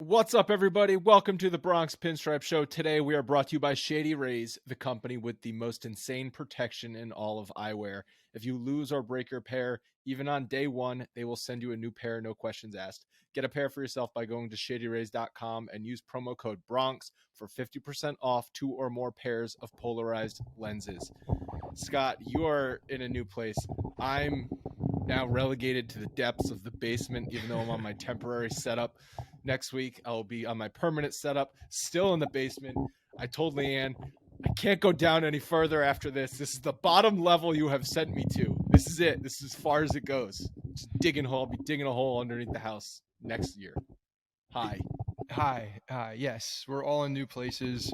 What's up, everybody? Welcome to the Bronx Pinstripe Show. Today, we are brought to you by Shady Rays, the company with the most insane protection in all of eyewear. If you lose or break your pair, even on day one, they will send you a new pair, no questions asked. Get a pair for yourself by going to shadyrays.com and use promo code BRONX for 50% off 2 or more pairs of polarized lenses. Scott, you are in a new place. I'm now relegated to the depths of the basement, even though I'm on my temporary setup. Next week, I'll be on my permanent setup, still in the basement. I told Leanne, I can't go down any further after this. This is the bottom level you have sent me to. This is it. This is as far as it goes. Just digging a hole. I'll be digging a hole underneath the house next year. Hi. Yes, we're all in new places.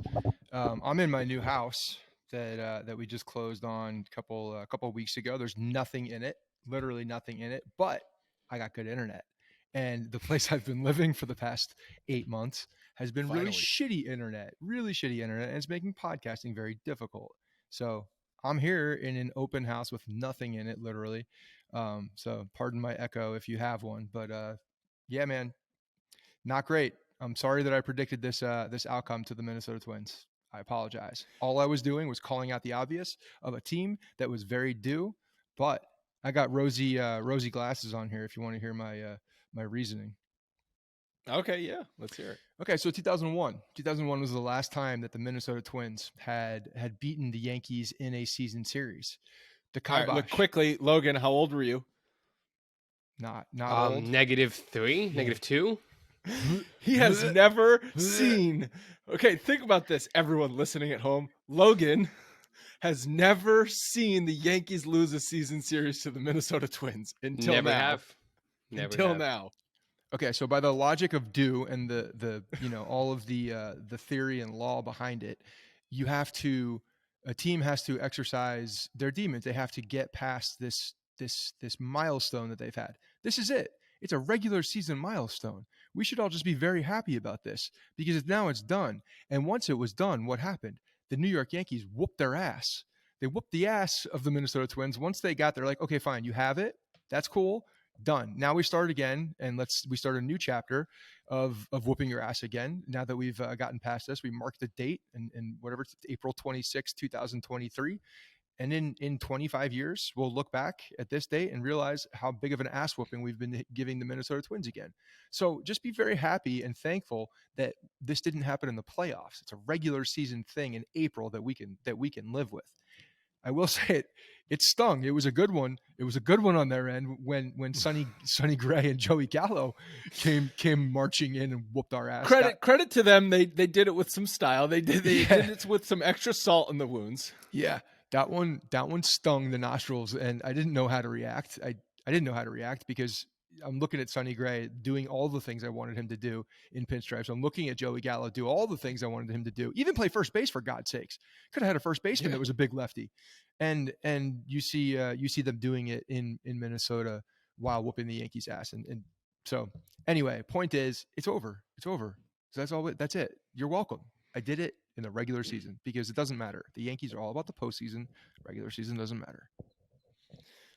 I'm in my new house that we just closed on a couple weeks ago. There's nothing in it, literally nothing in it, but I got good internet. And the place I've been living for the past 8 months has been really shitty internet, and it's making podcasting very difficult. So I'm here in an open house with nothing in it, literally. So pardon my echo if you have one, but yeah, man, not great. I'm sorry that I predicted this outcome to the Minnesota Twins. I apologize. All I was doing was calling out the obvious of a team that was very due, but I got rosy glasses on here if you want to hear my reasoning. Okay, yeah, let's hear it. Okay, so 2001 was the last time that the Minnesota Twins had beaten the Yankees in a season series. The kibosh. Look quickly, Logan, how old were you? Not old. -3, -2. He has never seen. Okay, think about this, everyone listening at home. Logan has never seen the Yankees lose a season series to the Minnesota Twins until now. Okay, so by the logic of due and the all of the theory and law behind it, a team has to exercise their demons. They have to get past this milestone that they've had. This is it. It's a regular season milestone. We should all just be very happy about this because now it's done. And once it was done, what happened? The New York Yankees whooped their ass. They whooped the ass of the Minnesota Twins. Once they got there, like, okay, fine, you have it. That's cool. Done. Now we start again, and we start a new chapter of whooping your ass again. Now that we've gotten past this, we mark the date and whatever, it's April 26, 2023. And in 25 years, we'll look back at this date and realize how big of an ass whooping we've been giving the Minnesota Twins again. So just be very happy and thankful that this didn't happen in the playoffs. It's a regular season thing in April that we can live with. I will say it stung. It was a good one. It was a good one on their end when Sonny Gray and Joey Gallo came marching in and whooped our ass. Credit to them. They did it with some style. They did it with some extra salt in the wounds. Yeah. That one stung the nostrils, and I didn't know how to react. I didn't know how to react because I'm looking at Sonny Gray doing all the things I wanted him to do in pinstripes. I'm looking at Joey Gallo do all the things I wanted him to do, even play first base for God's sakes. Could have had a first baseman that was a big lefty, and you see them doing it in Minnesota while whooping the Yankees' ass. And so anyway, point is, it's over. So that's it. You're welcome. I did it in the regular season because it doesn't matter. The Yankees are all about the postseason. Regular season doesn't matter.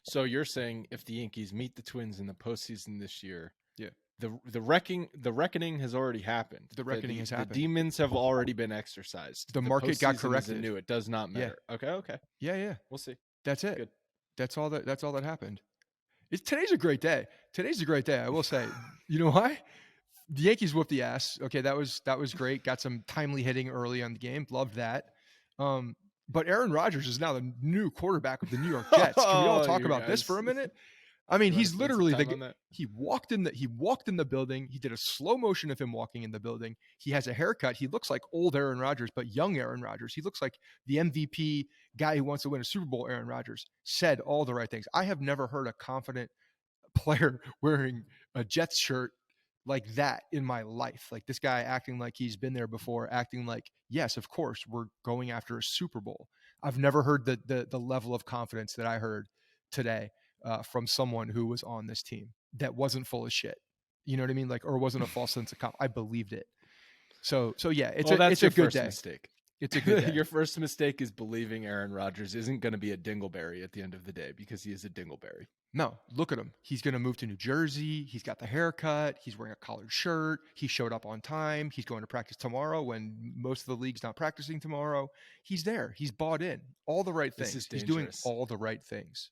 So you're saying if the Yankees meet the Twins in the postseason this year, yeah, the reckoning has already happened. The reckoning has happened. The demons have already been exercised. The market got corrected. It does not matter. Yeah. Okay. Yeah. We'll see. That's it. Good. That's all that happened. Today's a great day. I will say. You know why? The Yankees whooped the ass. Okay, that was great. Got some timely hitting early on the game. Loved that. But Aaron Rodgers is now the new quarterback of the New York Jets. Can we all talk about this for a minute? I mean, he's literally he walked in the building. He did a slow motion of him walking in the building. He has a haircut. He looks like old Aaron Rodgers, but young Aaron Rodgers. He looks like the MVP guy who wants to win a Super Bowl. Aaron Rodgers said all the right things. I have never heard a confident player wearing a Jets shirt like that in my life. Like this guy acting like he's been there before, acting like, yes, of course, we're going after a Super Bowl. I've never heard the level of confidence that I heard today from someone who was on this team that wasn't full of shit. You know what I mean? Like, or wasn't a false sense of confidence. I believed it. So yeah, it's a good day. Mistake. It's a good day. Your first mistake is believing Aaron Rodgers isn't going to be a dingleberry at the end of the day because he is a dingleberry. No, look at him. He's going to move to New Jersey. He's got the haircut. He's wearing a collared shirt. He showed up on time. He's going to practice tomorrow when most of the league's not practicing tomorrow. He's there. He's bought in. All the right This things. is He's doing dangerous. all the right things.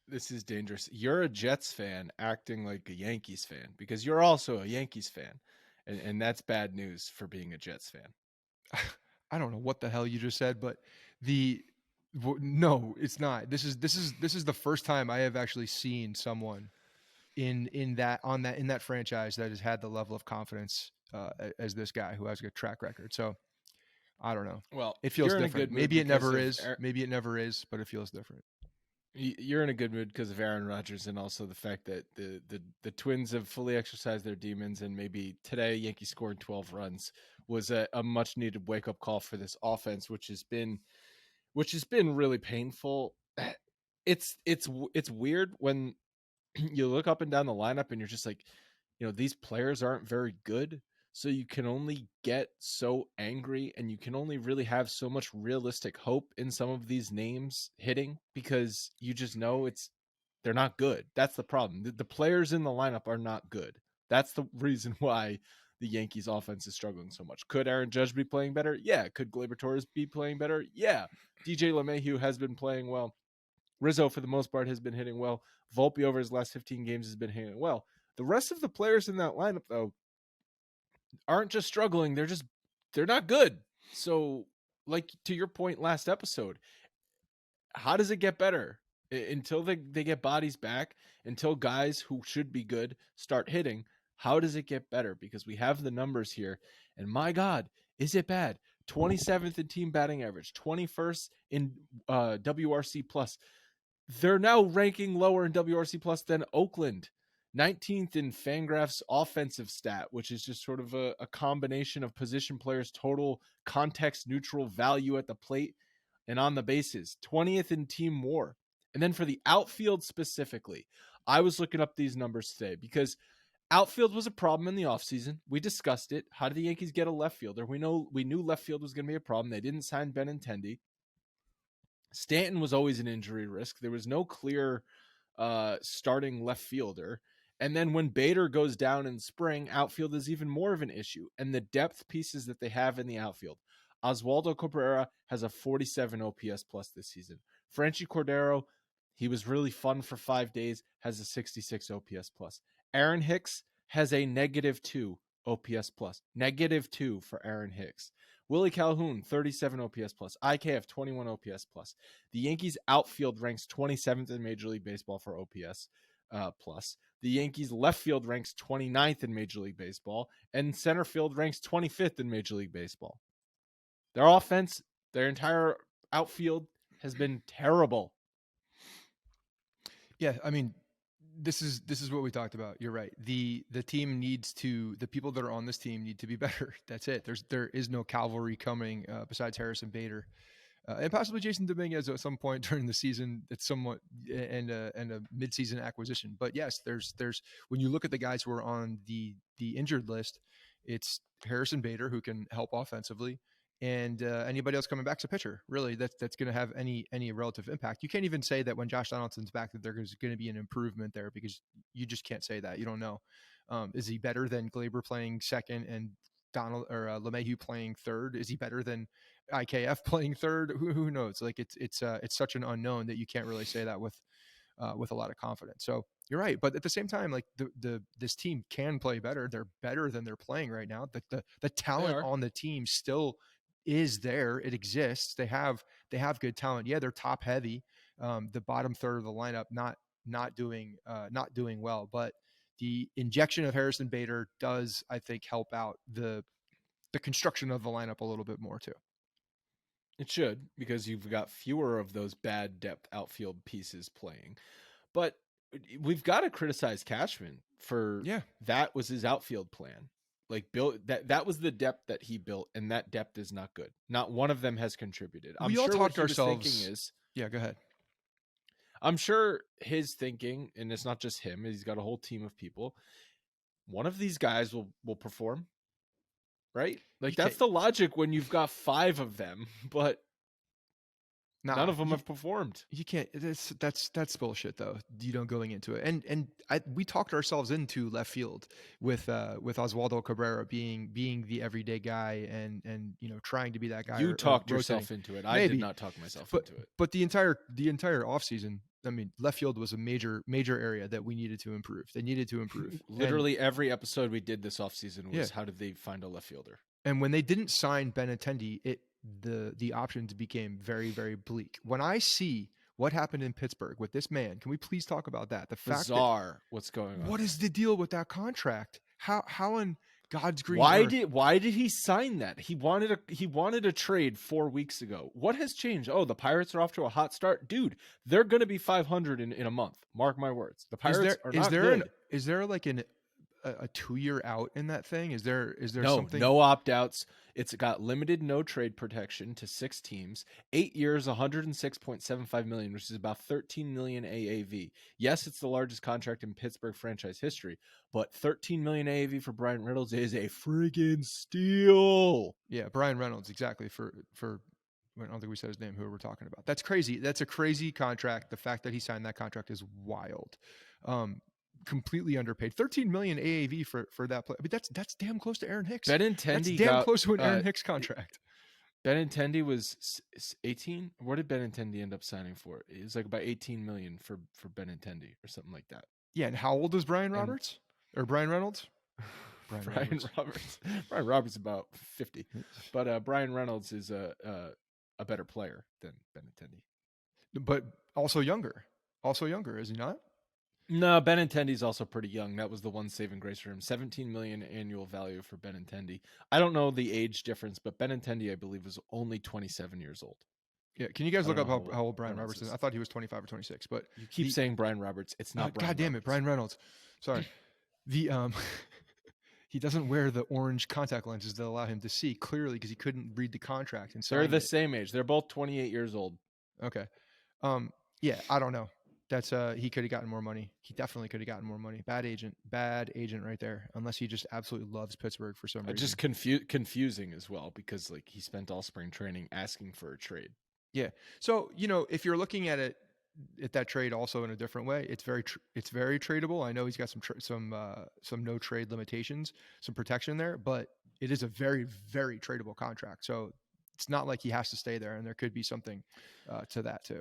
This is dangerous. You're a Jets fan acting like a Yankees fan because you're also a Yankees fan. And that's bad news for being a Jets fan. I don't know what the hell you just said, but no, it's not. This is the first time I have actually seen someone in that franchise that has had the level of confidence as this guy who has a good track record. So I don't know. Well, It feels you're in a different. good mood Maybe it because never of is. Maybe it never is, but it feels different. You're in a good mood because of Aaron Rodgers and also the fact that the Twins have fully exercised their demons, and maybe today Yankees scored 12 runs was a much needed wake up call for this offense, which has been really painful. It's weird when you look up and down the lineup and you're just like, these players aren't very good. So you can only get so angry and you can only really have so much realistic hope in some of these names hitting because you just know they're not good. That's the problem. The players in the lineup are not good. That's the reason why the Yankees offense is struggling so much. Could Aaron Judge be playing better? Yeah. Could Gleyber Torres be playing better? Yeah. DJ LeMahieu has been playing well. Rizzo, for the most part, has been hitting well. Volpe over his last 15 games has been hitting well. The rest of the players in that lineup, though, aren't just struggling. They're not good. So, like to your point last episode, how does it get better? Until they get bodies back, until guys who should be good start hitting, how does it get better? Because we have the numbers here, and my God, is it bad? 27th in team batting average, 21st in WRC plus. They're now ranking lower in WRC plus than Oakland. 19th in Fangraph's offensive stat, which is just sort of a combination of position players' total context neutral value at the plate and on the bases. 20th in team WAR. And then for the outfield specifically, I was looking up these numbers today because outfield was a problem in the offseason. We discussed it. How did the Yankees get a left fielder? We knew left field was going to be a problem. They didn't sign Benintendi. Stanton was always an injury risk. There was no clear starting left fielder. And then when Bader goes down in spring, outfield is even more of an issue. And the depth pieces that they have in the outfield. Oswaldo Cabrera has a 47 OPS plus this season. Franchi Cordero, he was really fun for 5 days, has a 66 OPS plus. Aaron Hicks has a -2 OPS plus. -2 for Aaron Hicks. Willie Calhoun, 37 OPS plus. IKF, 21 OPS plus. The Yankees outfield ranks 27th in Major League Baseball for OPS plus. The Yankees left field ranks 29th in Major League Baseball, and center field ranks 25th in Major League Baseball. Their offense, their entire outfield has been terrible. Yeah, I mean, this is what we talked about. You're right. The team needs to, the people that are on this team need to be better. That's it. There is no cavalry coming besides Harrison Bader. And possibly Jason Dominguez at some point during the season. It's somewhat and a midseason acquisition. But yes, there's when you look at the guys who are on the injured list, it's Harrison Bader who can help offensively, and anybody else coming back's a pitcher. Really, that's going to have any relative impact. You can't even say that when Josh Donaldson's back that there's going to be an improvement there because you just can't say that. You don't know. Is he better than Gleyber playing second and Donald or LeMahieu playing third? Is he better than IKF playing third? Who knows? Like it's such an unknown that you can't really say that with a lot of confidence. So you're right, but at the same time, like this team can play better. They're better than they're playing right now. The talent on the team still is there. It exists. They have good talent. Yeah, they're top heavy. The bottom third of the lineup not doing well, but the injection of Harrison Bader does, I think, help out the construction of the lineup a little bit more too. It should, because you've got fewer of those bad depth outfield pieces playing. But we've got to criticize Cashman for that was his outfield plan. Like that was the depth that he built, and that depth is not good. Not one of them has contributed. We all talked ourselves. Yeah, go ahead. I'm sure his thinking, and it's not just him, he's got a whole team of people. One of these guys will perform, right? Like that's the logic when you've got 5 of them, but None of them have performed. You can't. That's bullshit, though. You know, going into it, and we talked ourselves into left field with Oswaldo Cabrera being the everyday guy, and you know, trying to be that guy. You talked rotating. yourself into it. I Maybe. did not talk myself into it. But the entire offseason, I mean, left field was a major area that we needed to improve. They needed to improve. Literally every episode we did this offseason was how did they find a left fielder? And when they didn't sign Benintendi, the options became very, very bleak. When I see what happened in Pittsburgh with this man, can we please talk about that? The fact Bizarre what's going on. What is the deal with that contract? How in God's green earth? Why did he sign that? He wanted a trade 4 weeks ago. What has changed? Oh, the Pirates are off to a hot start. Dude, they're going to be 500 in a month. Mark my words. The Pirates are not good. Is there like a 2-year out in that thing? Is there something? No opt-outs. It's got limited no trade protection to 6 teams, 8 years, $106.75 million, which is about $13 million AAV. Yes, it's the largest contract in Pittsburgh franchise history, but $13 million AAV for Brian Reynolds is a friggin' steal. Yeah, Brian Reynolds, exactly. For I don't think we said his name, who we're talking about. That's crazy. That's a crazy contract. The fact that he signed that contract is wild. Completely underpaid. $13 million AAV for that play. I mean, that's damn close to Aaron Hicks. Benintendi damn close to an Aaron Hicks contract. Benintendi was 18. What did Benintendi end up signing for? It was like about 18 million for Benintendi or something like that. Yeah, and how old is Brian Roberts or Brian Reynolds? Brian Roberts. Brian Roberts is about 50, but Brian Reynolds is a better player than Benintendi, but also younger. Is he not? No, Benintendi's also pretty young. That was the one saving grace for him. 17 million annual value for Benintendi. I don't know the age difference, but Benintendi, I believe, was only 27 years old. Yeah, can you guys look up how old Brian Roberts is? I thought he was 25 or 26, but you keep saying Brian Roberts. It's not Brian God damn Roberts. It, Brian Reynolds. Sorry. He doesn't wear the orange contact lenses that allow him to see clearly because he couldn't read the contract. And they're the same age. They're both 28 years old. Okay. Yeah, I don't know. That's he could have gotten more money. He definitely could have gotten more money. Bad agent right there. Unless he just absolutely loves Pittsburgh for some reason. Just confusing as well because like he spent all spring training asking for a trade. Yeah. So you know if you're looking at it at that trade also in a different way, it's very tradable. I know he's got some no trade limitations, some protection there, but it is a very very tradable contract. So it's not like he has to stay there, and there could be something to that too.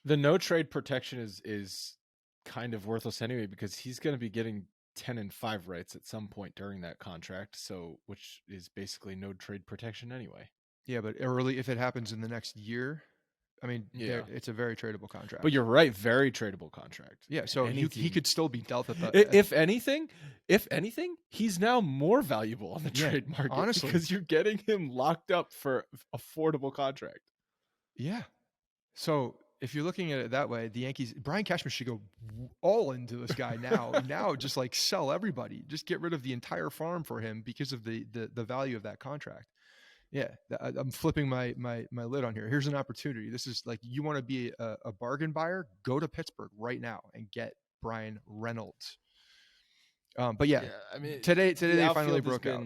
The no trade protection is kind of worthless anyway because he's going to be getting 10 and 5 rights at some point during that contract. So, which is basically no trade protection anyway. Yeah, but if it happens in the next year, I mean, it's a very tradable contract. But you're right, very tradable contract. Yeah, so he could still be dealt at the. If anything, he's now more valuable on the trade market, honestly, because you're getting him locked up for affordable contract. Yeah, so. If you're looking at it that way, the Yankees, Brian Cashman should go all into this guy now. Now, just like sell everybody, just get rid of the entire farm for him because of the value of that contract. Yeah, I'm flipping my lid on here. Here's an opportunity. This is like you want to be a bargain buyer, go to Pittsburgh right now and get Brian Reynolds. But yeah, I mean, today they finally broke out.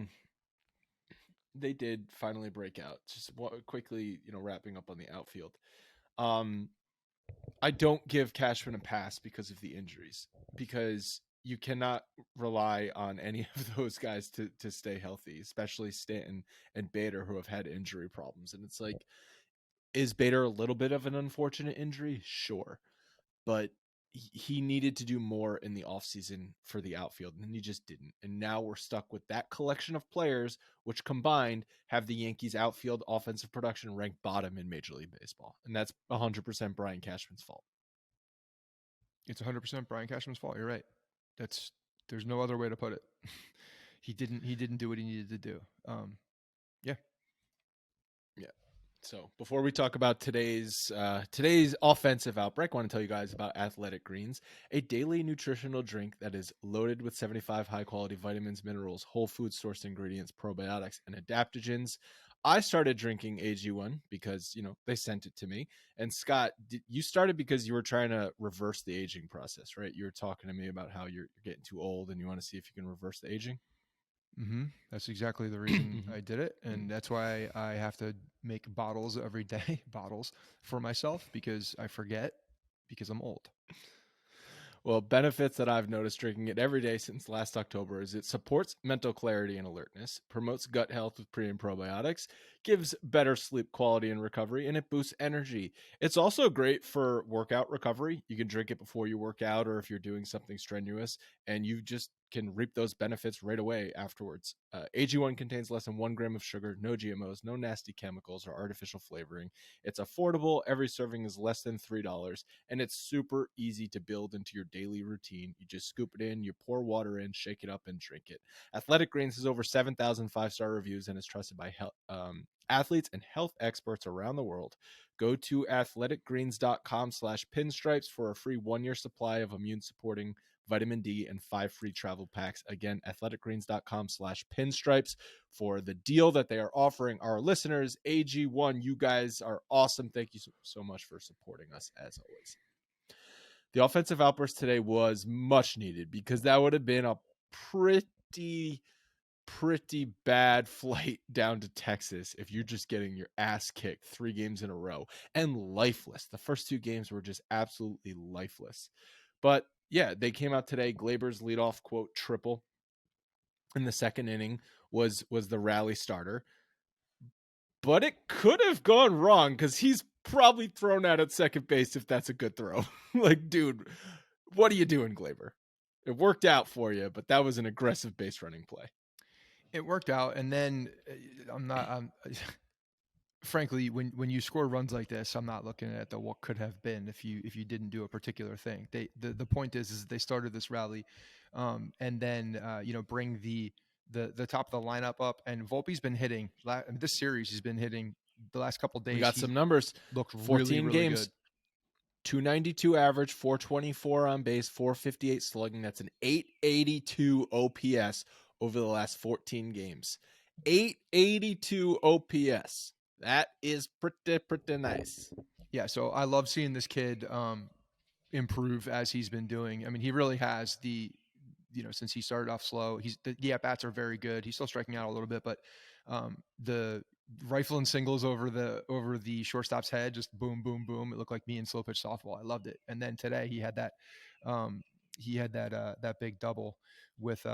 They did finally break out. Just quickly, wrapping up on the outfield. I don't give Cashman a pass because of the injuries, because you cannot rely on any of those guys to stay healthy, especially Stanton and Bader, who have had injury problems. And it's like, is Bader a little bit of an unfortunate injury? Sure. But he needed to do more in the offseason for the outfield, and he just didn't. And now we're stuck with that collection of players, which combined have the Yankees outfield offensive production ranked bottom in Major League Baseball. And that's 100% Brian Cashman's fault. It's 100% Brian Cashman's fault. You're right. There's no other way to put it. He didn't do what he needed to do. Yeah. So before we talk about today's offensive outbreak, I want to tell you guys about Athletic Greens, a daily nutritional drink that is loaded with 75 high-quality vitamins, minerals, whole food sourced ingredients, probiotics, and adaptogens. I started drinking AG1 because, they sent it to me. And Scott, you started because you were trying to reverse the aging process, right? You were talking to me about how you're getting too old and you want to see if you can reverse the aging. That's exactly the reason Mhm. I did it. And that's why I have to make bottles every day, bottles for myself, because I forget, because I'm old. Well, benefits that I've noticed drinking it every day since last October is it supports mental clarity and alertness, promotes gut health with pre and probiotics, gives better sleep quality and recovery, and it boosts energy. It's also great for workout recovery. You can drink it before you work out or if you're doing something strenuous, and you just can reap those benefits right away afterwards. AG1 contains less than 1 gram of sugar, no GMOs, no nasty chemicals or artificial flavoring. It's affordable. Every serving is less than $3, and it's super easy to build into your daily routine. You just scoop it in, you pour water in, shake it up, and drink it. Athletic Greens has over 7,000 five-star reviews and is trusted by athletes and health experts around the world. Go to athleticgreens.com/pinstripes for a free 1-year supply of immune supporting vitamin D and 5 free travel packs. Again, athleticgreens.com/pinstripes for the deal that they are offering our listeners. AG1, you guys are awesome. Thank you so much for supporting us as always. The offensive outburst today was much needed because that would have been a pretty bad flight down to Texas if you're just getting your ass kicked 3 games in a row and lifeless. The first 2 games were just absolutely lifeless. But yeah, they came out today. Glaber's leadoff quote triple in the second inning was the rally starter. But it could have gone wrong because he's probably thrown out at second base if that's a good throw. Like, dude, what are you doing, Glaber? It worked out for you, but that was an aggressive base running play. It worked out, and then frankly, when you score runs like this, I'm not looking at the what could have been if you didn't do a particular thing. The point is they started this rally, and then bring the top of the lineup up, and Volpe's been hitting. This series he's been hitting the last couple of days. We got some numbers. Looked 14 really games. good. 292 average, 424 on base, 458 slugging. That's an 882 OPS over the last 14 games. 882 OPS. That is pretty nice. Yeah, so I love seeing this kid improve as he's been doing. I mean, he really has since he started off slow. The at-bats are very good. He's still striking out a little bit, but the rifling singles over the shortstop's head, just boom, boom, boom. It looked like me in slow pitch softball. I loved it. And then today he had that big double with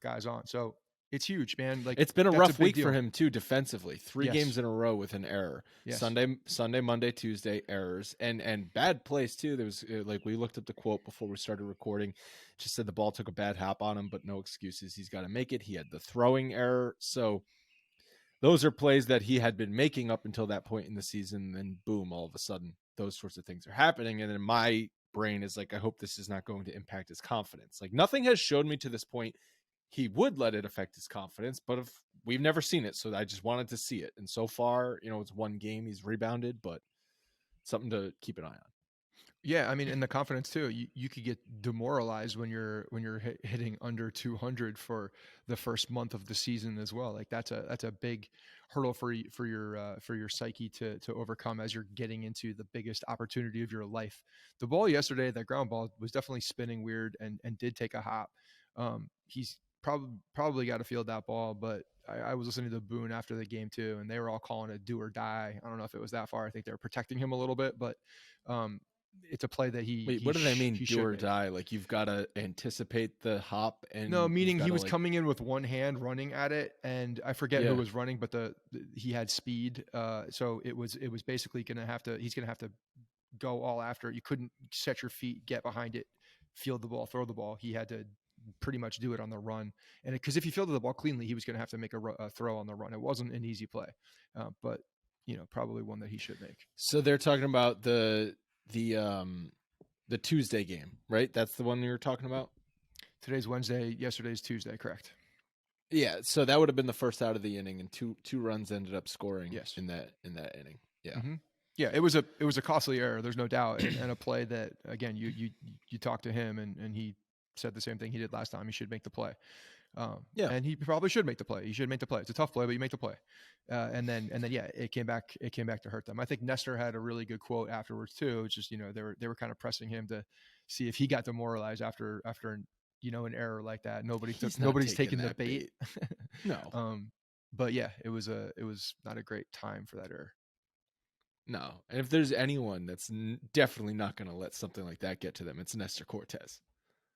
guys on. So it's huge, man. Like, it's been a rough week deal for him too defensively. 3 Yes. games in a row with an error. Yes. Sunday, Monday, Tuesday errors and bad plays too. There was we looked up the quote before we started recording. Just said the ball took a bad hop on him, but no excuses. He's got to make it. He had the throwing error. So those are plays that he had been making up until that point in the season. And boom, all of a sudden those sorts of things are happening. And then my brain is like, I hope this is not going to impact his confidence. Like, nothing has showed me to this point he would let it affect his confidence, but we've never seen it. So I just wanted to see it. And so far, it's 1 game, he's rebounded, but something to keep an eye on. Yeah, I mean, and the confidence too. You could get demoralized when you're hitting under 200 for the first month of the season as well. Like, that's a big hurdle for your psyche to overcome as you're getting into the biggest opportunity of your life. The ball yesterday, that ground ball, was definitely spinning weird and did take a hop. He's probably got to field that ball, but I was listening to Boone after the game too, and they were all calling it do or die. I don't know if it was that far. I think they were protecting him a little bit, but it's a play that what do they mean do or make. die? Like, you've got to anticipate the hop, and no, meaning he was coming in with one hand running at it, and I forget who was running, but he had speed. So it was basically he's gonna have to go all after it. You couldn't set your feet, get behind it, field the ball, throw the ball. He had to pretty much do it on the run, and because if he fielded the ball cleanly, he was going to have to make a throw on the run. It wasn't an easy play, but probably one that he should make. So they're talking about the Tuesday game, right? That's the one we were talking about. Today's Wednesday. Yesterday's Tuesday. Correct. Yeah. So that would have been the first out of the inning, and two runs ended up scoring. Yes. in that inning. Yeah. Mm-hmm. Yeah. It was a costly error. There's no doubt, and a play that, again, you talked to him, and he said the same thing he did last time. He should make the play. And he probably should make the play. He should make the play. It's a tough play, but you make the play. And then yeah, it came back to hurt them. I think Nestor had a really good quote afterwards too. It's just, they were kind of pressing him to see if he got demoralized after an error like that. He's not Nobody's taking taking the that bait. No. But yeah, it was not a great time for that error. No. And if there's anyone that's definitely not going to let something like that get to them, it's Nestor Cortez.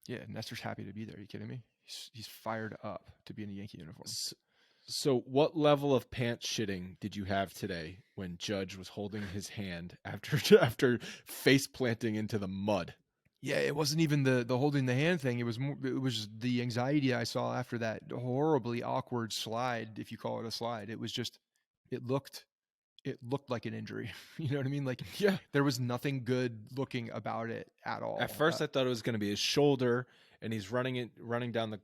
Yeah, Nestor's happy to be there. Are you kidding me? He's fired up to be in a Yankee uniform. So what level of pants shitting did you have today when Judge was holding his hand after face planting into the mud? Yeah, it wasn't even the holding the hand thing. It was the anxiety I saw after that horribly awkward slide, if you call it a slide. It was just, it looked like an injury. You know what I mean? Like, Yeah. there was nothing good looking about it at all. At first, I thought it was going to be his shoulder, and he's running down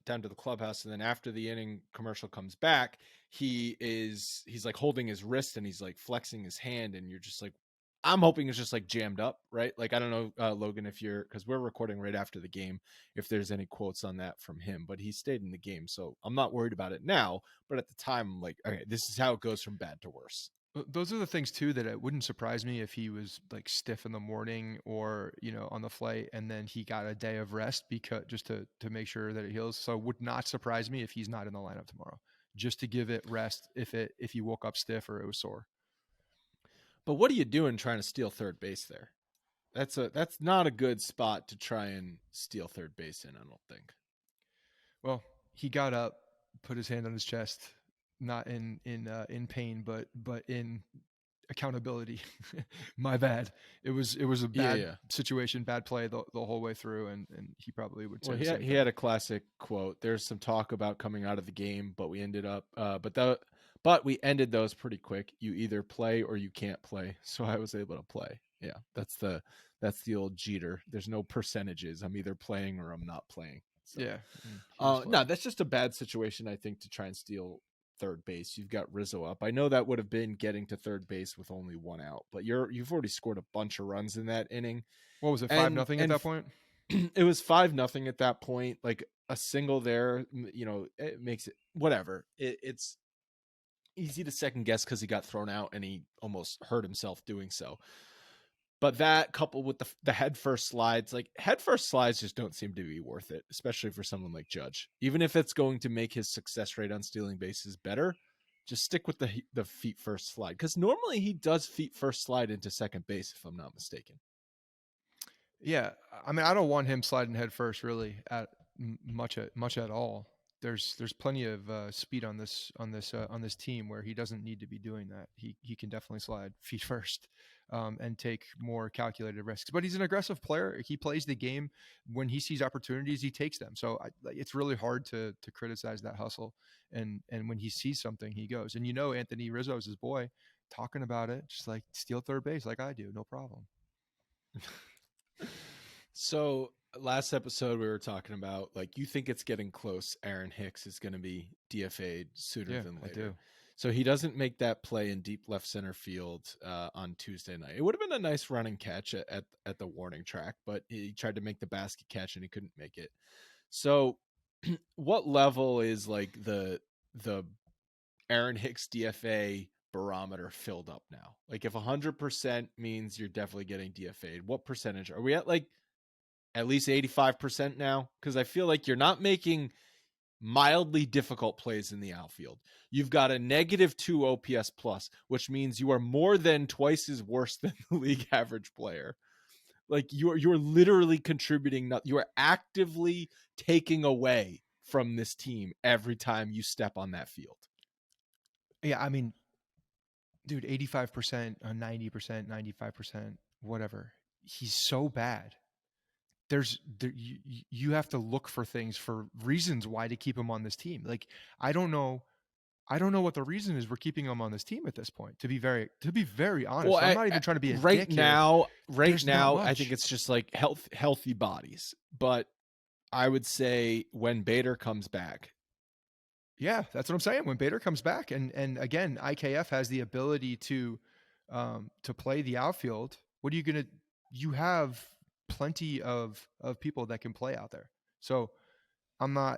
down to the clubhouse. And then after the inning commercial comes back, he's like holding his wrist and he's like flexing his hand, and you're just like, I'm hoping it's just like jammed up, right? Like, I don't know, Logan, because we're recording right after the game, if there's any quotes on that from him, but he stayed in the game. So I'm not worried about it now. But at the time, I'm like, okay, this is how it goes from bad to worse. Those are the things too that it wouldn't surprise me if he was like stiff in the morning or, on the flight, and then he got a day of rest because just to make sure that it heals. So it would not surprise me if he's not in the lineup tomorrow, just to give it rest if he woke up stiff or it was sore. But what are you doing trying to steal third base there? That's not a good spot to try and steal third base in, I don't think. Well, he got up, put his hand on his chest, not in pain, but in accountability. My bad. It was a bad situation, bad play the whole way through, and he probably would say. Well, he had a classic quote. There's some talk about coming out of the game, but we ended up, but we ended those pretty quick. You either play or you can't play. So I was able to play. Yeah, that's the old Jeter. There's no percentages. I'm either playing or I'm not playing. So, yeah. No, that's just a bad situation, I think, to try and steal third base. You've got Rizzo up. I know that would have been getting to third base with only one out, but you've already scored a bunch of runs in that inning. What was it, 5-0 at that point? It was 5-0 at that point. Like a single there, it makes it whatever. It's easy to second guess because he got thrown out and he almost hurt himself doing so. But that coupled with the head first slides, like head first slides just don't seem to be worth it, especially for someone like Judge. Even if it's going to make his success rate on stealing bases better, just stick with the feet first slide. Because normally he does feet first slide into second base, if I'm not mistaken. Yeah. I mean, I don't want him sliding head first really at much at all. There's plenty of speed on this team where he doesn't need to be doing that. He can definitely slide feet first and take more calculated risks. But he's an aggressive player. He plays the game. When he sees opportunities, he takes them. So it's really hard to criticize that hustle. And when he sees something, he goes. And Anthony Rizzo's his boy, talking about it, just like steal third base like I do, no problem. So last episode we were talking about, like, you think it's getting close. Aaron Hicks is going to be DFA'd sooner than later. I do. So he doesn't make that play in deep left center field on Tuesday night. It would have been a nice running catch at the warning track, but he tried to make the basket catch and he couldn't make it. So what level is like the Aaron Hicks DFA barometer filled up now? Like if 100% means you're definitely getting DFA'd, what percentage are we at? Like at least 85% now? Because I feel like you're not making mildly difficult plays in the outfield. You've got a -2 OPS plus, which means you are more than twice as worse than the league average player. Like you're literally contributing. You are actively taking away from this team every time you step on that field. Yeah, I mean, dude, 85%, 90%, 95%, whatever. He's so bad. You have to look for things, for reasons why to keep him on this team. Like I don't know what the reason is we're keeping him on this team at this point. To be very honest, well, I'm not even trying to be a right dick now. Here. Right now, I think it's just like healthy bodies. But I would say when Bader comes back. Yeah, that's what I'm saying. When Bader comes back, and again, IKF has the ability to play the outfield. What are you gonna? You have plenty of people that can play out there. So I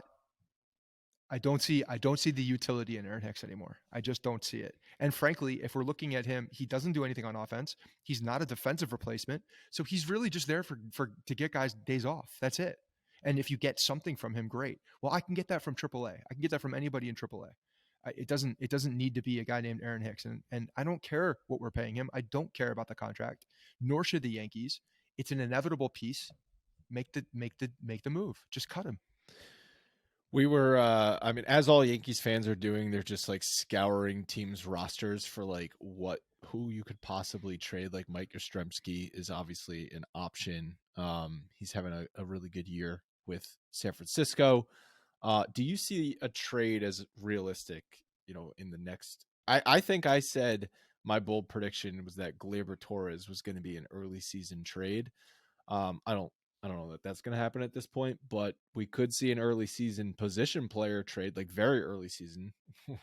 don't see the utility in Aaron Hicks anymore. I just don't see it. And frankly, if we're looking at him, he doesn't do anything on offense. He's not a defensive replacement. So he's really just there to get guys days off. That's it. And if you get something from him, great. Well, I can get that from AAA. I can get that from anybody in AAA. It doesn't need to be a guy named Aaron Hicks. And I don't care what we're paying him. I don't care about the contract, nor should the Yankees. It's an inevitable piece. Make the move. Just cut him. We were, I mean, as all Yankees fans are doing, they're just like scouring teams' rosters for like who you could possibly trade. Like Mike Yastrzemski is obviously an option. He's having a really good year with San Francisco. Do you see a trade as realistic, in the next? I think I said my bold prediction was that Gleyber Torres was going to be an early season trade. I don't know that that's going to happen at this point, but we could see an early season position player trade, like very early season.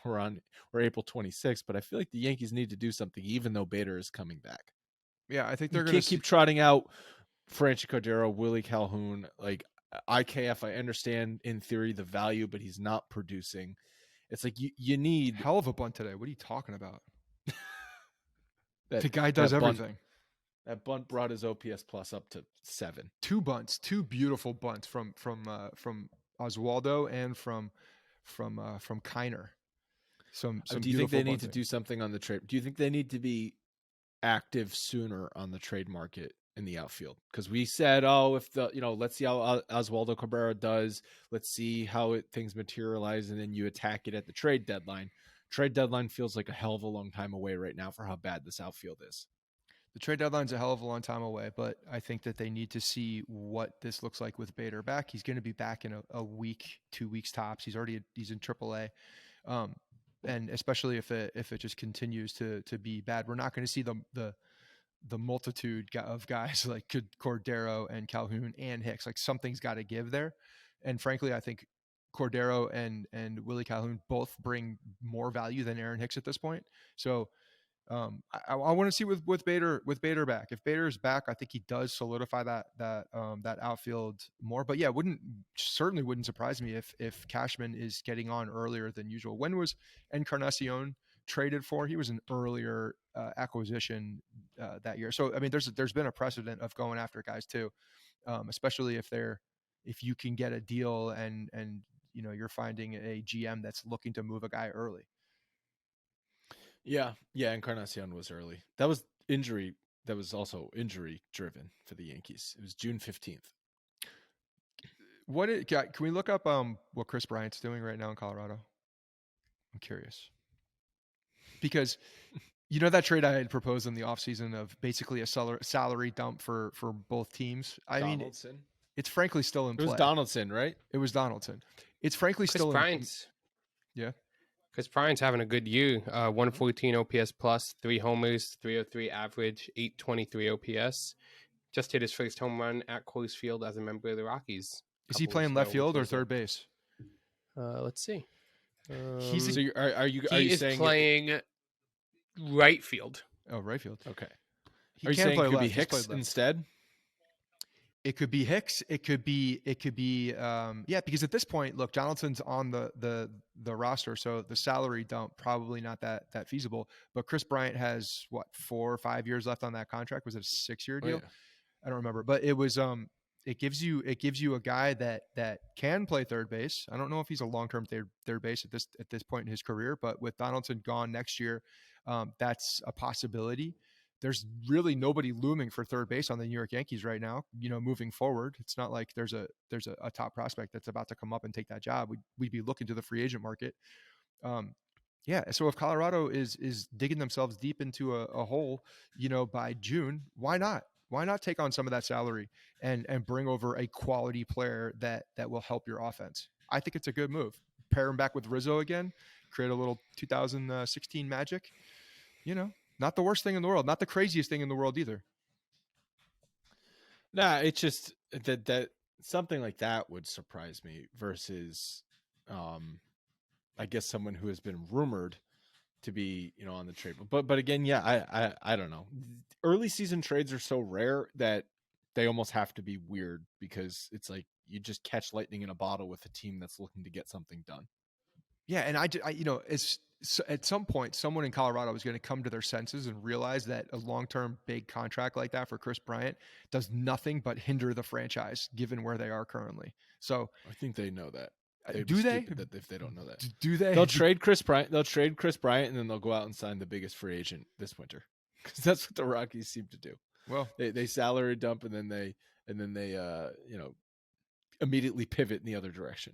We're April 26th, but I feel like the Yankees need to do something, even though Bader is coming back. Yeah, I think they're going to to keep trotting out Franchi Cordero, Willie Calhoun, like IKF. I understand in theory the value, but he's not producing. It's like you need hell of a bunt today. What are you talking about? that, the guy does everything. That bunt brought his OPS plus up to 7. 2 bunts, 2 beautiful bunts from Oswaldo and from Kiner. Some do you think they need to do something on the trade? Do you think they need to be active sooner on the trade market in the outfield? Because we said, if let's see how Oswaldo Cabrera does. Let's see how things materialize, and then you attack it at the trade deadline. Trade deadline feels like a hell of a long time away right now for how bad this outfield is. The trade deadline's a hell of a long time away, but I think that they need to see what this looks like with Bader back. He's going to be back in a week, 2 weeks tops. He's in AAA. And especially if it just continues to be bad, we're not going to see the multitude of guys like Cordero and Calhoun and Hicks. Like something's got to give there. And frankly, I think Cordero and Willie Calhoun both bring more value than Aaron Hicks at this point. So I want to see with Bader back. If Bader is back, I think he does solidify that outfield more. But yeah, certainly wouldn't surprise me if Cashman is getting on earlier than usual. When was Encarnacion traded for? He was an earlier acquisition that year. So I mean, there's been a precedent of going after guys too, especially if you can get a deal and you're finding a GM that's looking to move a guy early. Yeah, Encarnacion was early. That was injury. That was also injury driven for the Yankees. It was June 15th. Can we look up what Chris Bryant's doing right now in Colorado? I'm curious. Because that trade I had proposed in the offseason of basically a salary dump for both teams. I mean, it's frankly still in play. It was Donaldson, right? It was Donaldson. It's frankly still in play. Yeah. Chris Bryant's having a good year. 114 OPS plus, 3 homers, 303 average, 823 OPS. Just hit his first home run at Coors Field as a member of the Rockies. Is he playing left field or third base? Let's see. Are you saying playing right field? Oh, right field. Okay. Are you saying it could be Hicks instead? It could be Hicks. It could be because at this point, look, Donaldson's on the roster, so the salary dump probably not that feasible. But Chris Bryant has 4 or 5 years left on that contract. Was it a 6-year deal? Yeah. I don't remember, but it was it gives you a guy that can play third base. I don't know if he's a long-term third base at this point in his career, but with Donaldson gone next year, that's a possibility. There's really nobody looming for third base on the New York Yankees right now. Moving forward, it's not like there's a top prospect that's about to come up and take that job. We'd be looking to the free agent market. So if Colorado is digging themselves deep into a hole, by June, why not? Why not take on some of that salary and bring over a quality player that will help your offense? I think it's a good move. Pair him back with Rizzo again, create a little 2016 magic. Not the worst thing in the world, not the craziest thing in the world either. Nah, it's just that something like that would surprise me versus, I guess someone who has been rumored to be, on the trade. But again, yeah, I don't know. Early season trades are so rare that they almost have to be weird because it's like you just catch lightning in a bottle with a team that's looking to get something done. Yeah, and I So at some point, someone in Colorado was going to come to their senses and realize that a long-term big contract like that for Chris Bryant does nothing but hinder the franchise, given where they are currently. So I think they know that. They'd do be they? stupid if they don't know that. Do they? They'll trade Chris Bryant. They'll trade Chris Bryant, and then they'll go out and sign the biggest free agent this winter. Because that's what the Rockies seem to do. Well, They salary dump, and then they immediately pivot in the other direction.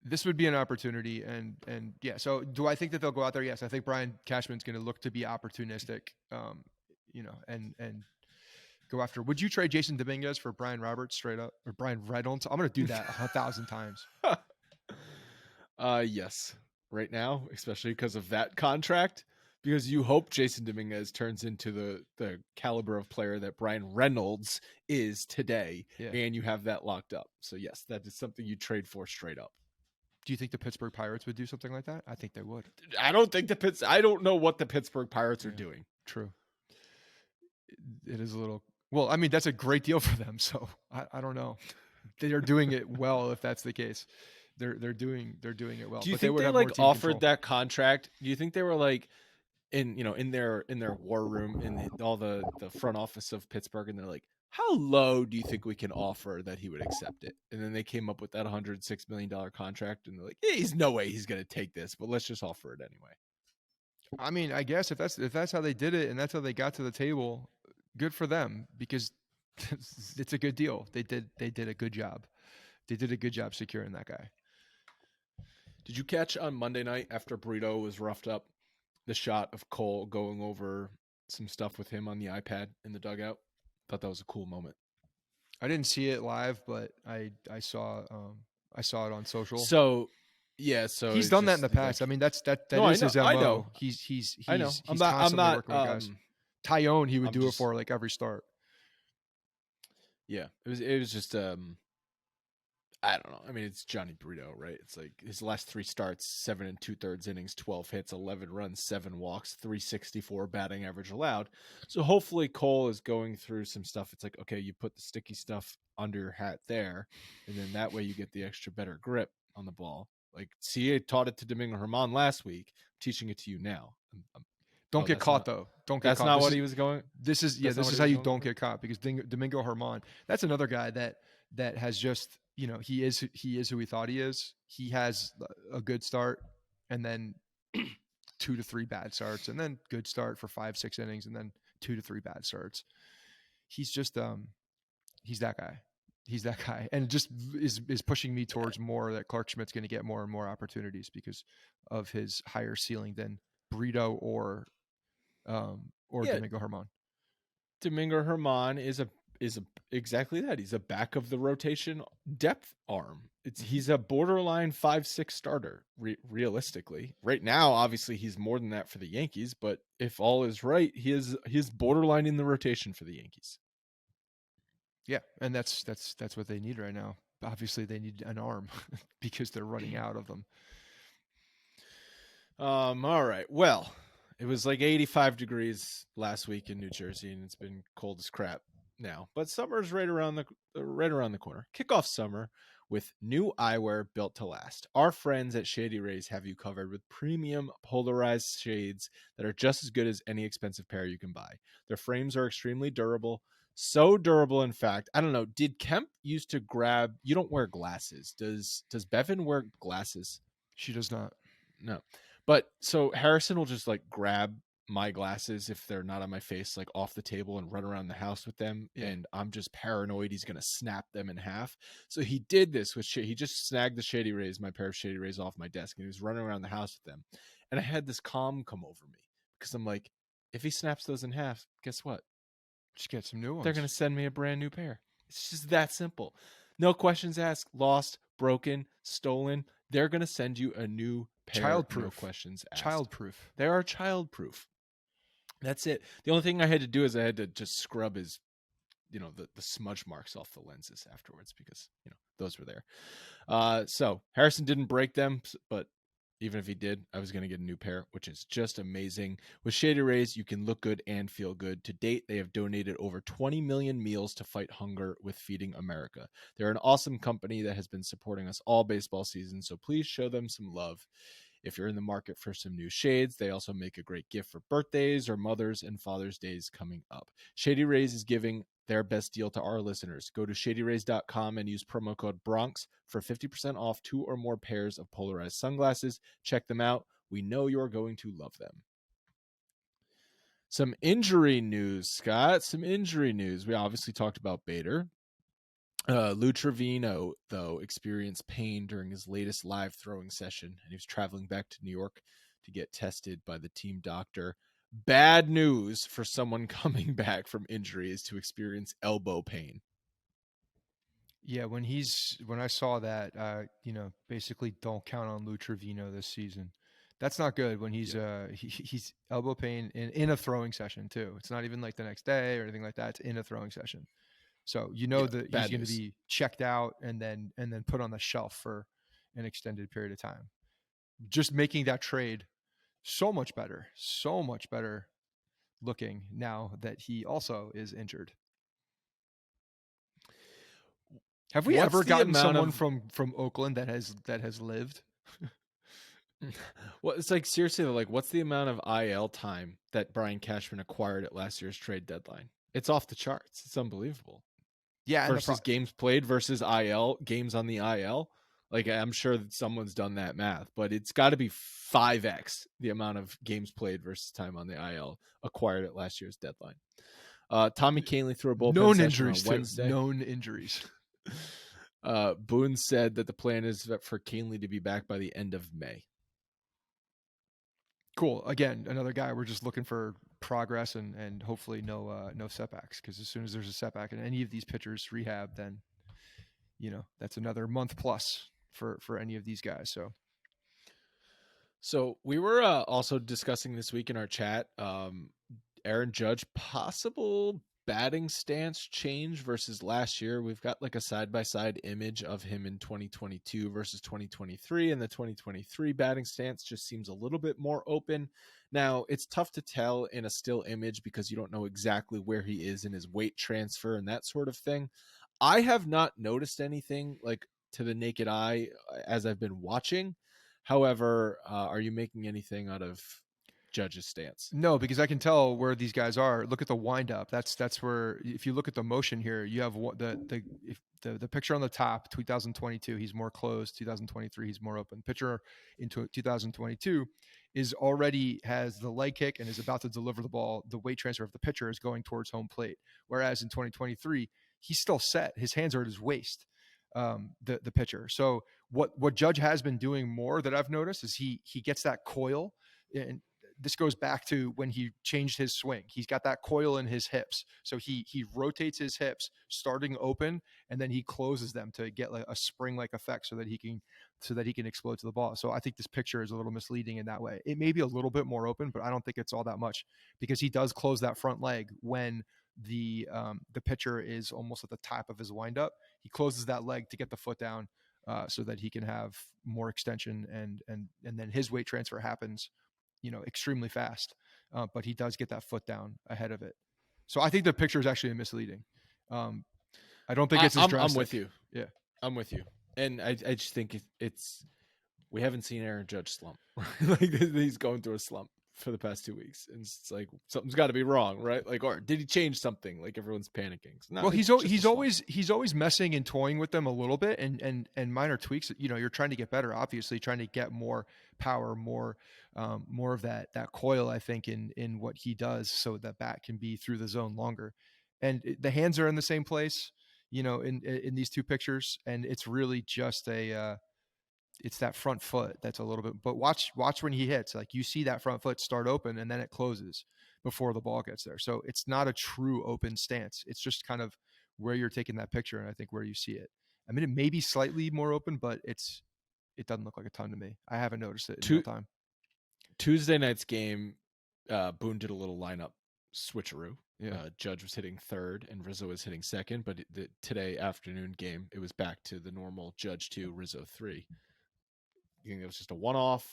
this would be an opportunity, and yeah. So do I think that they'll go out there? Yes, I think Brian Cashman's going to look to be opportunistic, and go after. Would you trade Jason Dominguez for Brian Roberts straight up, or Brian Reynolds? I'm going to do that 1,000 times. Yes, right now, especially because of that contract, because you hope Jason Dominguez turns into the caliber of player that Brian Reynolds is today, and you have that locked up. So yes, that is something you trade for straight up. Do you think the Pittsburgh Pirates would do something like that? I think they would. I don't think I don't know what the Pittsburgh Pirates are doing. True. It is a little. Well, I mean, that's a great deal for them. So I don't know. They are doing it well if that's the case. They're doing it well. Do you but think they they would like have more team offered control. that contract? Do you think they were like in their war room in all the front office of Pittsburgh, and they're like, how low do you think we can offer that he would accept it? And then they came up with that $106 million contract, and they're like, he's no way he's going to take this, but let's just offer it anyway. I mean, I guess if that's how they did it and that's how they got to the table, good for them, because it's a good deal. They did a good job. They did a good job securing that guy. Did you catch on Monday night after Burrito was roughed up the shot of Cole going over some stuff with him on the iPad in the dugout? Thought that was a cool moment. I didn't see it live, but I saw it on social. So yeah, so he's done that in the past. Like, I mean, that is his MO. I know. He's I know. He's I'm not working with guys. Tyone, he would do it for like every start. Yeah, it was just I don't know. I mean, it's Johnny Burrito, right? It's like his last 3 starts, 7 2/3 innings, 12 hits, 11 runs, 7 walks, 364 batting average allowed. So hopefully Cole is going through some stuff. It's like, okay, you put the sticky stuff under your hat there, and then that way you get the extra better grip on the ball. Like, CA taught it to Domingo Germán last week. I'm teaching it to you now. Don't get caught, though. Don't get that's caught. not what he was going. This is how you don't get caught, because Domingo Germán, that's another guy that has just, he is who he thought he is. He has a good start, and then 2 to 3 bad starts, and then good start for 5-6 innings, and then 2 to 3 bad starts. He's just he's that guy. He's that guy, and just is pushing me towards more that Clark Schmidt's going to get more and more opportunities because of his higher ceiling than Burrito or Domingo Germán. Domingo Germán is exactly that. He's a back of the rotation depth arm. He's a borderline 5-6 starter. Realistically, right now, obviously he's more than that for the Yankees. But if all is right, he's borderline in the rotation for the Yankees. Yeah, and that's what they need right now. Obviously, they need an arm because they're running out of them. All right. Well, it was like 85 degrees last week in New Jersey, and it's been cold as crap now. But summer's right around the corner. Kick off summer with new eyewear built to last. Our friends at Shady Rays have you covered with premium polarized shades that are just as good as any expensive pair you can buy. Their frames are extremely durable. So durable, in fact. I don't know. Did Kemp used to grab? You don't wear glasses. Does Bevan wear glasses? She does not. No. But so Harrison will just like grab my glasses if they're not on my face, like off the table, and run around the house with them. Yeah. And I'm just paranoid he's going to snap them in half. So he did this with he just snagged the Shady Rays, my pair of Shady Rays, off my desk, and he was running around the house with them. And I had this calm come over me because I'm like, if he snaps those in half, guess what? Just get some new ones. They're going to send me a brand new pair. It's just that simple. No questions asked, lost, broken, stolen. They're going to send you a new pair. Childproof. No questions asked. Childproof. They are childproof. That's it. The only thing I had to do is I had to just scrub his, the smudge marks off the lenses afterwards because, those were there. So Harrison didn't break them, but even if he did, I was going to get a new pair, which is just amazing. With Shady Rays, you can look good and feel good. To date, they have donated over 20 million meals to fight hunger with Feeding America. They're an awesome company that has been supporting us all baseball season, so please show them some love. If you're in the market for some new shades, they also make a great gift for birthdays or Mother's and Father's Days coming up. Shady Rays is giving their best deal to our listeners. Go to shadyrays.com and use promo code Bronx for 50% off 2 or more pairs of polarized sunglasses. Check them out. We know you're going to love them. Some injury news, Scott. Some injury news. We obviously talked about Bader. Lou Trevino, though, experienced pain during his latest live throwing session, and he was traveling back to New York to get tested by the team doctor. Bad news for someone coming back from injury is to experience elbow pain. Yeah, when I saw that, basically don't count on Lou Trevino this season. That's not good when he's elbow pain in a throwing session too. It's not even like the next day or anything like that. It's in a throwing session. So that he's going to be checked out and then put on the shelf for an extended period of time. Just making that trade so much better looking now that he also is injured. Have we ever gotten someone from Oakland that has lived? Well, it's like seriously though, like what's the amount of IL time that Brian Cashman acquired at last year's trade deadline? It's off the charts. It's unbelievable. Yeah, versus games played versus IL games on the IL. Like I'm sure that someone's done that math, but it's got to be 5x the amount of games played versus time on the IL acquired at last year's deadline. Tommy Kahnle threw a bullpen session on Wednesday. Known injuries. Boone said that the plan is for Kahnle to be back by the end of May. Cool. Again, another guy we're just looking for progress and hopefully no setbacks, because as soon as there's a setback in any of these pitchers rehab, then that's another month plus for any of these guys. So we were also discussing this week in our chat, Aaron Judge possible batting stance change versus last year. We've got like a side-by-side image of him in 2022 versus 2023, and the 2023 batting stance just seems a little bit more open. Now, it's tough to tell in a still image because you don't know exactly where he is in his weight transfer and that sort of thing. I have not noticed anything like to the naked eye as I've been watching. However, are you making anything out of Judge's stance? No, because I can tell where these guys are. Look at the windup. That's where, if you look at the motion here, you have the picture on the top, 2022, he's more closed. 2023, he's more open. Pitcher into 2022 has the leg kick and is about to deliver the ball. The weight transfer of the pitcher is going towards home plate. Whereas in 2023, he's still set. His hands are at his waist. The pitcher. So what Judge has been doing more that I've noticed is he gets that coil, and this goes back to when he changed his swing. He's got that coil in his hips. So he rotates his hips starting open, and then he closes them to get like a spring-like effect so that he can explode to the ball. So I think this picture is a little misleading in that way. It may be a little bit more open, but I don't think it's all that much, because he does close that front leg when the pitcher is almost at the top of his windup. He closes that leg to get the foot down so that he can have more extension, and then his weight transfer happens extremely fast, but he does get that foot down ahead of it. So I think the picture is actually misleading. I don't think it's as drastic. I'm with you. Yeah, I'm with you. And I just think it's we haven't seen Aaron Judge slump. Like he's going through a slump for the past 2 weeks, and it's like something's got to be wrong, right? Like, or did he change something? Like everyone's panicking. No, well, he's always messing and toying with them a little bit, and minor tweaks. You're trying to get better, obviously, trying to get more power, more of that coil, I think, in what he does, so that bat can be through the zone longer. And the hands are in the same place, in these two pictures, and it's really just it's that front foot that's a little bit, but watch when he hits, like you see that front foot start open and then it closes before the ball gets there. So it's not a true open stance. It's just kind of where you're taking that picture, and I think where you see it. I mean, it may be slightly more open, but it doesn't look like a ton to me. I haven't noticed it in real time. Tuesday night's game, Boone did a little lineup switcheroo. Yeah. Judge was hitting third and Rizzo was hitting second, but the today afternoon game, it was back to the normal Judge 2, Rizzo 3. You think it was just a one-off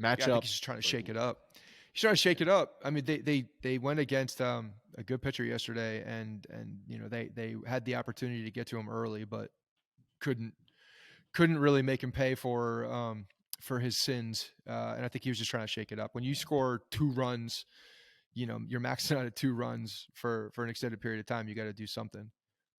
matchup? Yeah, I think he's just trying to shake it up. He's trying to shake it up. I mean, they went against a good pitcher yesterday, and they had the opportunity to get to him early, but couldn't really make him pay for for his sins, and I think he was just trying to shake it up. When you score 2 runs, you're maxing out at 2 runs for an extended period of time. You got to do something.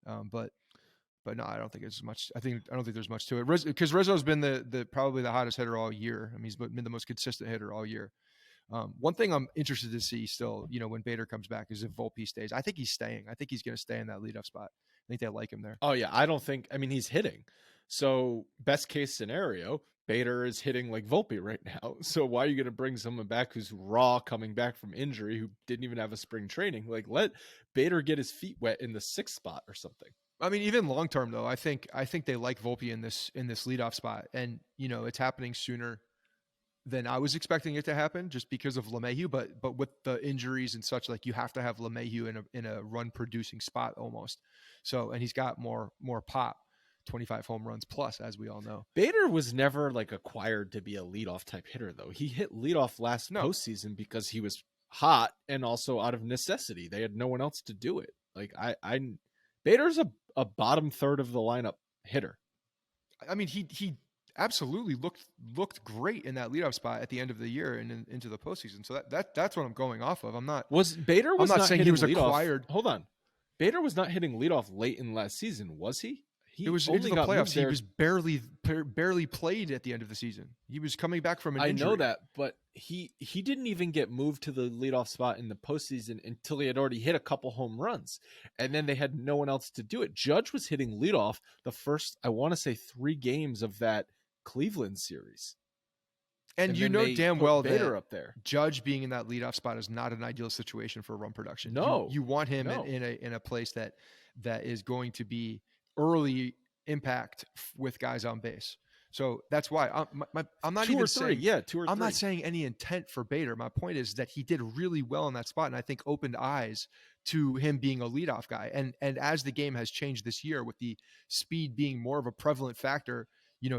But no, I don't think it's much. I don't think there's much to it. Because Rizzo's been the probably the hottest hitter all year. I mean, he's been the most consistent hitter all year. One thing I'm interested to see still, when Bader comes back, is if Volpe stays. I think he's staying. I think he's going to stay in that leadoff spot. I think they like him there. Oh yeah, I mean, he's hitting. So best case scenario, Bader is hitting like Volpe right now. So why are you going to bring someone back who's raw, coming back from injury, who didn't even have a spring training? Like, let Bader get his feet wet in the 6th spot or something. I mean, even long term though, I think they like Volpe in this leadoff spot, and it's happening sooner than I was expecting it to happen, just because of LeMahieu. But with the injuries and such, like, you have to have LeMahieu in a run producing spot almost. So, and he's got more pop, 25 home runs plus, as we all know. Bader was never like acquired to be a leadoff type hitter though. He hit leadoff last postseason because he was hot, and also out of necessity. They had no one else to do it. Like Bader's a bottom third of the lineup hitter. I mean, he absolutely looked great in that leadoff spot at the end of the year and into the postseason. So that's what I'm going off of. I'm not saying he was acquired. Hold on. Bader was not hitting leadoff late in last season, was he? It was into the playoffs. He was barely played at the end of the season. He was coming back from an injury. I know that, but he didn't even get moved to the leadoff spot in the postseason until he had already hit a couple home runs, and then they had no one else to do it. Judge was hitting leadoff the first, I want to say, 3 games of that Cleveland series. And you know damn well Bader that up there. Judge being in that leadoff spot is not an ideal situation for run production. No, you want him in a place that is going to be early impact with guys on base. So that's why I'm not even saying 2 or 3. I'm not saying any intent for Bader. My point is that he did really well in that spot, and I think opened eyes to him being a leadoff guy. And as the game has changed this year, with the speed being more of a prevalent factor,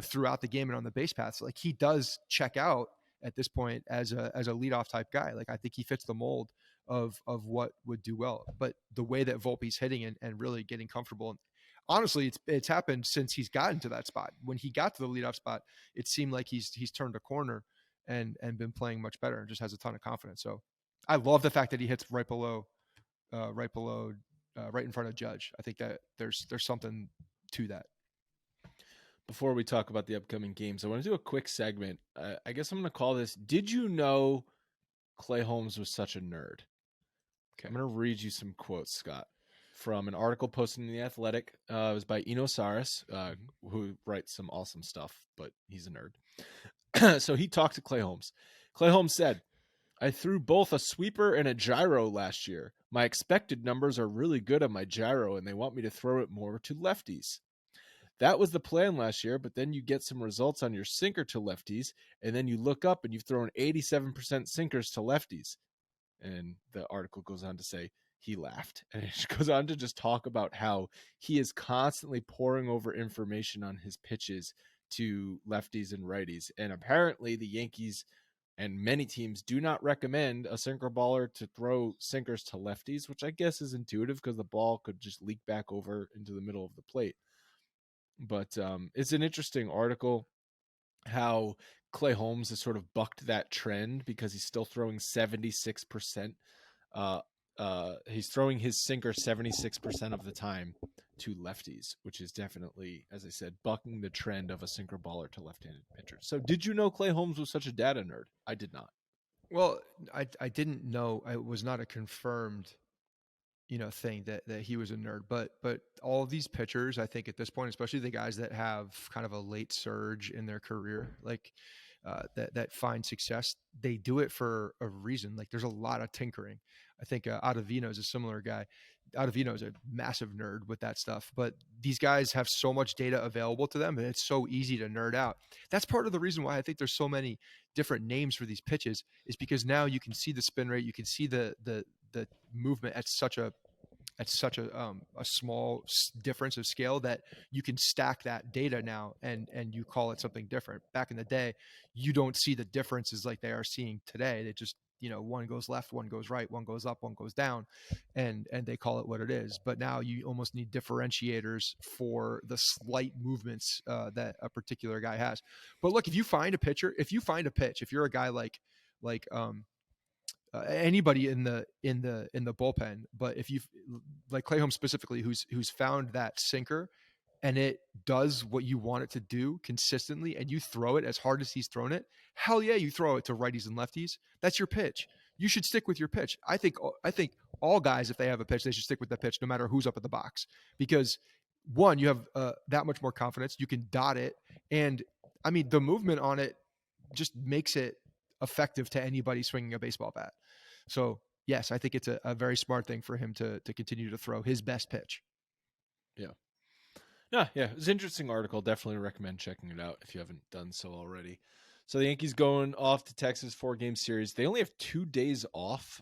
throughout the game and on the base paths, like, he does check out at this point as a leadoff type guy. Like, I think he fits the mold of what would do well. But the way that Volpe's hitting and really getting comfortable, and honestly, it's happened since he's gotten to that spot. When he got to the leadoff spot, it seemed like he's turned a corner and been playing much better, and just has a ton of confidence. So I love the fact that he hits right in front of Judge. I think that there's something to that. Before we talk about the upcoming games, I want to do a quick segment. I guess I'm going to call this, Did You Know Clay Holmes Was Such a Nerd? Okay, I'm going to read you some quotes, Scott, from an article posted in The Athletic. It was by Eno Saris, who writes some awesome stuff, but he's a nerd. So he talked to Clay Holmes. Clay Holmes said, "I threw both a sweeper and a gyro last year. My expected numbers are really good on my gyro, and they want me to throw it more to lefties. That was the plan last year, but then you get some results on your sinker to lefties, and then you look up and you've thrown 87% sinkers to lefties." And the article goes on to say he laughed, and it goes on to just talk about how he is constantly poring over information on his pitches to lefties and righties. And apparently the Yankees and many teams do not recommend a sinker baller to throw sinkers to lefties, which I guess is intuitive because the ball could just leak back over into the middle of the plate. But it's an interesting article how Clay Holmes has sort of bucked that trend, because he's still throwing 76%. He's throwing his sinker 76% of the time to lefties, which is definitely, as I said, bucking the trend of a sinker baller to left-handed pitchers. So did you know Clay Holmes was such a data nerd? I did not. Well, I didn't know. It was not a confirmed thing that he was a nerd, but all of these pitchers, I think at this point, especially the guys that have kind of a late surge in their career, like that find success, they do it for a reason. Like, there's a lot of tinkering. I think Ottavino is a similar guy. Ottavino is a massive nerd with that stuff, but these guys have so much data available to them, and it's so easy to nerd out. That's part of the reason why I think there's so many different names for these pitches, is because now you can see the spin rate, you can see the movement at such a small difference of scale that you can stack that data now and you call it something different. Back in the day, you don't see the differences like they are seeing today. one goes left, one goes right, one goes up, one goes down, and they call it what it is. But now you almost need differentiators for the slight movements that a particular guy has. But look, if you find a pitch, if you're a guy like anybody in the bullpen, but if you like Clay Holmes specifically, who's found that sinker and it does what you want it to do consistently, and you throw it as hard as he's thrown it, hell yeah, you throw it to righties and lefties. That's your pitch. You should stick with your pitch. I think all guys, if they have a pitch, they should stick with the pitch no matter who's up at the box, because one, you have that much more confidence. You can dot it, and I mean the movement on it just makes it effective to anybody swinging a baseball bat. So yes, I think it's a very smart thing for him to continue to throw his best pitch. Yeah. No, yeah, it was an interesting article. Definitely recommend checking it out if you haven't done so already. So the Yankees going off to Texas 4-game series. They only have 2 days off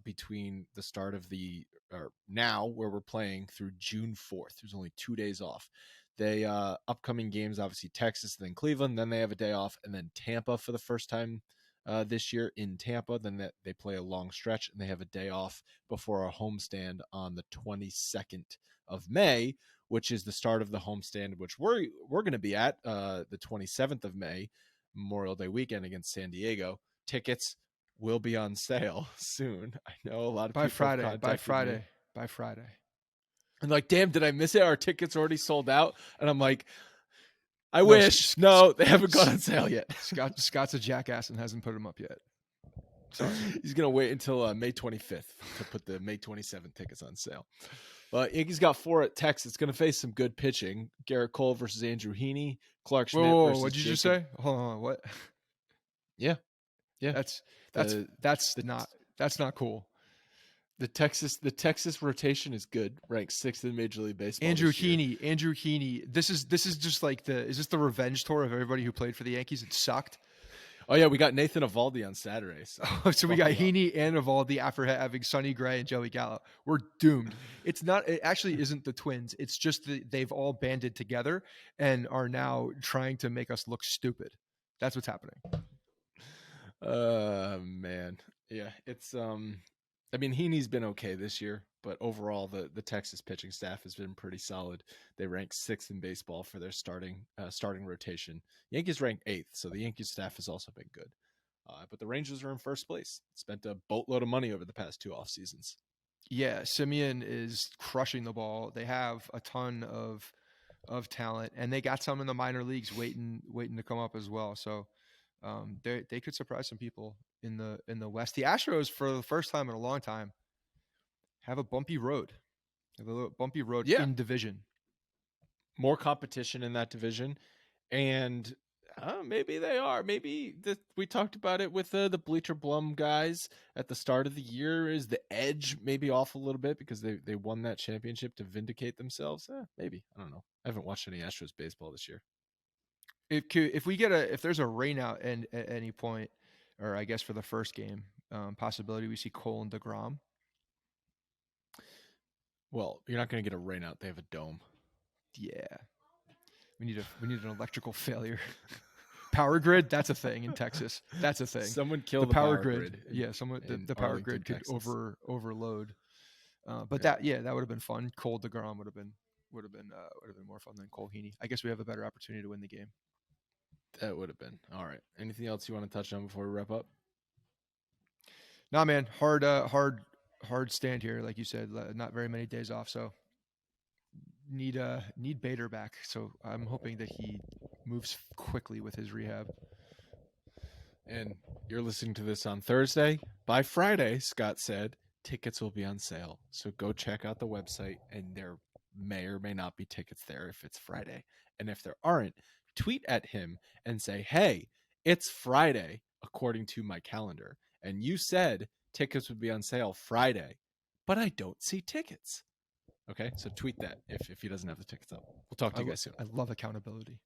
between the start of now where we're playing through June 4th. There's only 2 days off. They upcoming games, obviously Texas, then Cleveland, then they have a day off, and then Tampa for the first time this year in Tampa. Then they play a long stretch, and they have a day off before a homestand on the 22nd of May, which is the start of the homestand, which we're going to be at the 27th of May, Memorial Day weekend against San Diego. Tickets will be on sale soon. I know a lot of by people Friday. And like, damn, did I miss it? Our tickets already sold out. And I'm like, I wish. No, they haven't gone on sale yet. Scott's a jackass and hasn't put them up yet. Sorry. He's going to wait until May 25th to put the May 27th tickets on sale. Yankees got 4 at Texas. It's going to face some good pitching. Garrett Cole versus Andrew Heaney. Clark Schmidt versus what did you just say? Hold on, what? Yeah. That's not cool. The Texas rotation is good. Ranked 6th in Major League Baseball. Andrew Heaney. This is just like is this the revenge tour of everybody who played for the Yankees? It sucked. Oh yeah, we got Nathan Eovaldi on Saturday. So we got Heaney and Eovaldi after having Sonny Gray and Joey Gallo. We're doomed. It actually isn't the Twins. It's just they've all banded together and are now trying to make us look stupid. That's what's happening. Man. Yeah, it's I mean, Heaney's been okay this year, but overall the Texas pitching staff has been pretty solid. They rank 6th in baseball for their starting rotation. Yankees rank 8th, so the Yankees staff has also been good. But the Rangers are in first place. Spent a boatload of money over the past 2 off seasons. Yeah, Simeon is crushing the ball. They have a ton of talent, and they got some in the minor leagues waiting to come up as well. So they could surprise some people in the West. The Astros, for the first time in a long time, have a bumpy road. In division. More competition in that division, and maybe they are. Maybe we talked about it with the Bleacher Blum guys at the start of the year. Is the edge maybe off a little bit because they won that championship to vindicate themselves? Maybe. I don't know. I haven't watched any Astros baseball this year. If there's a rain out at any point, or I guess for the first game, possibility we see Cole and DeGrom. Well, you're not going to get a rain out. They have a dome. Yeah, we need an electrical failure. Power grid, that's a thing in Texas. That's a thing. Someone killed the power grid. The power grid could overload. That would have been fun. Cole DeGrom would have been more fun than Cole Heaney. I guess we have a better opportunity to win the game. That would have been. All right. Anything else you want to touch on before we wrap up? Nah, man. Hard stand here, like you said. Not very many days off, so need Bader back. So I'm hoping that he moves quickly with his rehab. And you're listening to this on Thursday. By Friday, Scott said, tickets will be on sale. So go check out the website, and there may or may not be tickets there if it's Friday. And if there aren't, tweet at him and say, hey, it's Friday, according to my calendar. And you said tickets would be on sale Friday, but I don't see tickets. Okay, so tweet that if he doesn't have the tickets up. We'll talk to you guys soon. I love accountability.